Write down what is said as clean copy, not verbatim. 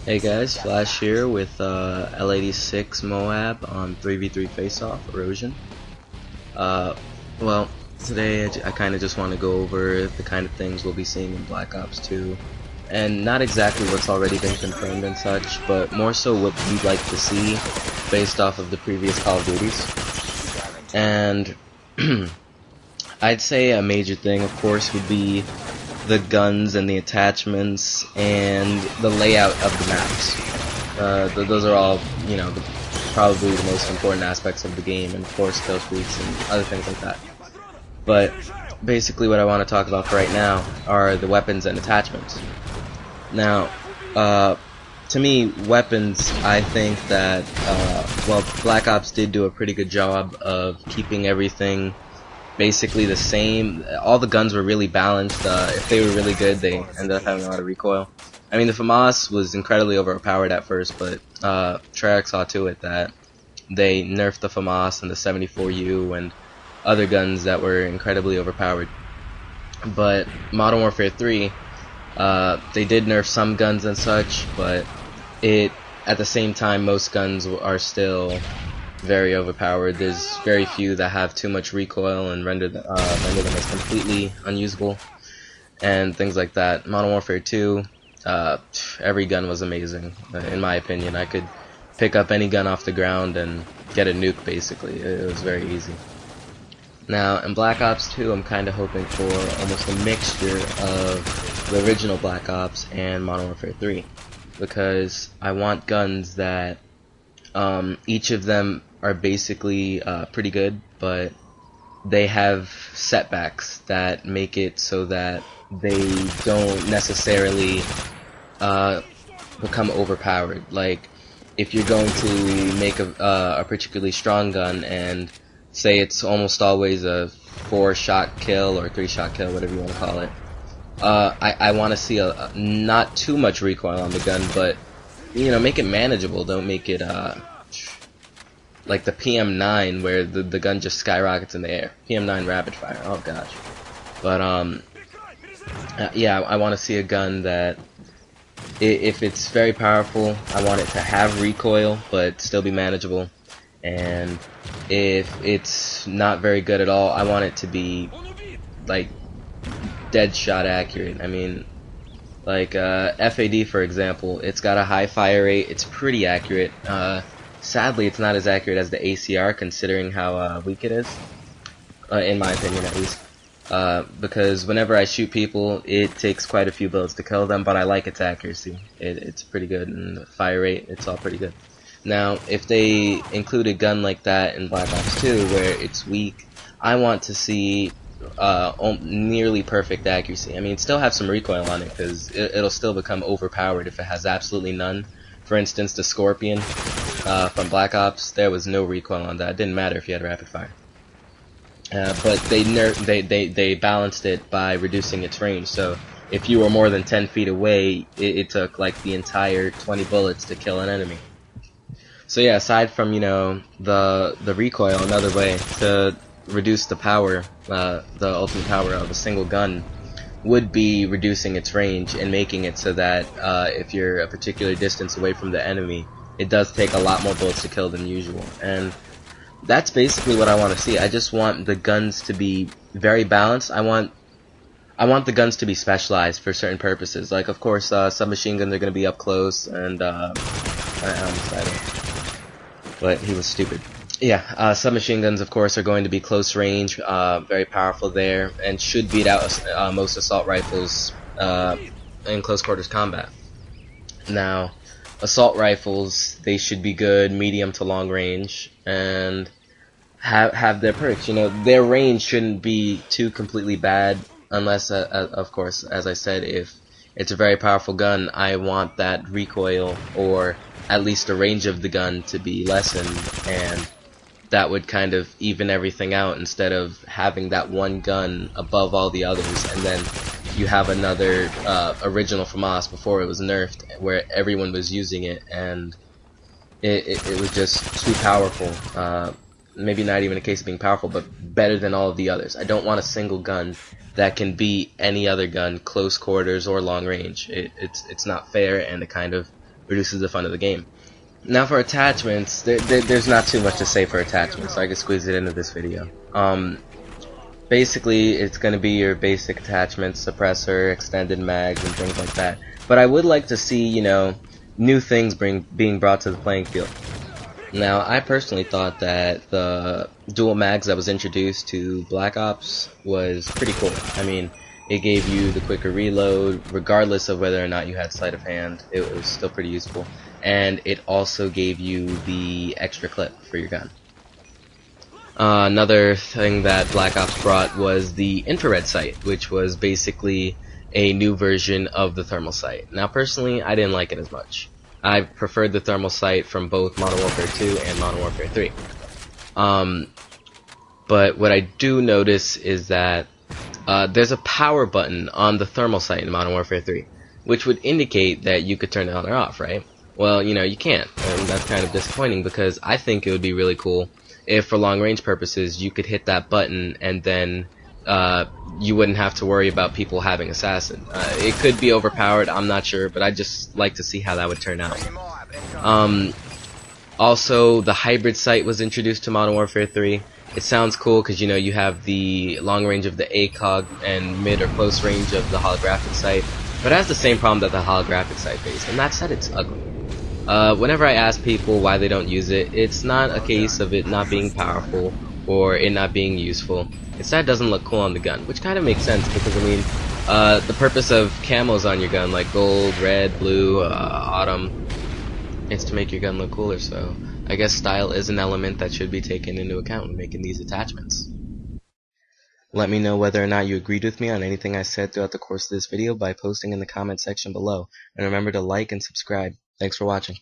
Hey guys, Flash here with L86 Moab on 3v3 Face-Off Erosion. Uh, well, today I kind of just want to go over the kind of things we'll be seeing in Black Ops 2, and not exactly what's already been confirmed and such, but more so what we'd like to see based off of the previous Call of Duties. And I'd say a major thing, of course, would be the guns and the attachments and the layout of the maps. Those are all, you know, probably the most important aspects of the game, and of course kill streaks and other things like that. But basically what I want to talk about for right now are the weapons and attachments. Now, to me, weapons, I think that, well, Black Ops did do a pretty good job of keeping everything basically the same. All the guns were really balanced. If they were really good, they ended up having a lot of recoil. I mean, the FAMAS was incredibly overpowered at first, but Treyarch saw to it that they nerfed the FAMAS and the 74U and other guns that were incredibly overpowered. But Modern Warfare 3, they did nerf some guns and such, but at the same time, most guns are still very overpowered. There's very few that have too much recoil and render them as completely unusable and things like that. Modern Warfare 2, every gun was amazing, in my opinion. I could pick up any gun off the ground and get a nuke, basically. It was very easy. Now, in Black Ops 2, I'm kind of hoping for almost a mixture of the original Black Ops and Modern Warfare 3, because I want guns that each of them are basically pretty good, but they have setbacks that make it so that they don't necessarily become overpowered. Like, if you're going to make a particularly strong gun and say it's almost always a 4-shot kill or 3-shot kill, whatever you want to call it, I want to see a not too much recoil on the gun, but you know, make it manageable. Don't make it like the PM9 where the gun just skyrockets in the air. PM9 rapid fire. Oh gosh. But yeah, I want to see a gun that if it's very powerful, I want it to have recoil but still be manageable. And if it's not very good at all, I want it to be like dead shot accurate. I mean, like FAD, for example, it's got a high fire rate. It's pretty accurate. Sadly, it's not as accurate as the ACR, considering how weak it is, in my opinion at least. Because whenever I shoot people, it takes quite a few bullets to kill them, but I like its accuracy. It's pretty good, and the fire rate, it's all pretty good. Now, if they include a gun like that in Black Ops 2, where it's weak, I want to see nearly perfect accuracy. I mean, still have some recoil on it, because it'll still become overpowered if it has absolutely none. For instance, the Scorpion from Black Ops, there was no recoil on that. It didn't matter if you had rapid fire. But they balanced it by reducing its range. So if you were more than 10 feet away, it took like the entire 20 bullets to kill an enemy. So yeah, aside from, you know, the recoil, another way to reduce the power, the ultimate power of a single gun, would be reducing its range and making it so that if you're a particular distance away from the enemy, it does take a lot more bullets to kill than usual. And that's basically what I want to see. I just want the guns to be very balanced. I want the guns to be specialized for certain purposes. Like, of course, submachine guns are going to be up close, and I almost died, but he was stupid. Yeah, submachine guns, of course, are going to be close range, very powerful there, and should beat out most assault rifles in close quarters combat. Now, assault rifles, they should be good, medium to long range, and have their perks. You know, their range shouldn't be too completely bad, unless, of course, as I said, if it's a very powerful gun, I want that recoil, or at least the range of the gun, to be lessened, and that would kind of even everything out, instead of having that one gun above all the others, and then you have another original FAMAS before it was nerfed, where everyone was using it, and it was just too powerful. Maybe not even a case of being powerful, but better than all of the others. I don't want a single gun that can beat any other gun, close quarters or long range. It's not fair, and it kind of reduces the fun of the game. Now for attachments, there's not too much to say for attachments, so I can squeeze it into this video. Basically, it's going to be your basic attachments, suppressor, extended mags, and things like that. But I would like to see, you know, new things being brought to the playing field. Now, I personally thought that the dual mags that was introduced to Black Ops was pretty cool. I mean, it gave you the quicker reload, regardless of whether or not you had sleight of hand. It was still pretty useful. And it also gave you the extra clip for your gun. Another thing that Black Ops brought was the infrared sight, which was basically a new version of the thermal sight. Now, personally, I didn't like it as much. I preferred the thermal sight from both Modern Warfare 2 and Modern Warfare 3. But what I do notice is that there's a power button on the thermal sight in Modern Warfare 3, which would indicate that you could turn it on or off, right? Well, you know, you can't, and that's kind of disappointing because I think it would be really cool if, for long-range purposes, you could hit that button and then you wouldn't have to worry about people having assassin. It could be overpowered, I'm not sure, but I'd just like to see how that would turn out. Also, the hybrid sight was introduced to Modern Warfare 3. It sounds cool because, you know, you have the long range of the ACOG and mid or close range of the holographic sight, but it has the same problem that the holographic sight faced, and that's that it's ugly. Whenever I ask people why they don't use it, it's not a case of it not being powerful or it not being useful. It's that it doesn't look cool on the gun, which kind of makes sense because, I mean, the purpose of camos on your gun, like gold, red, blue, autumn, is to make your gun look cooler, so I guess style is an element that should be taken into account when making these attachments. Let me know whether or not you agreed with me on anything I said throughout the course of this video by posting in the comment section below, and remember to like and subscribe. Thanks for watching.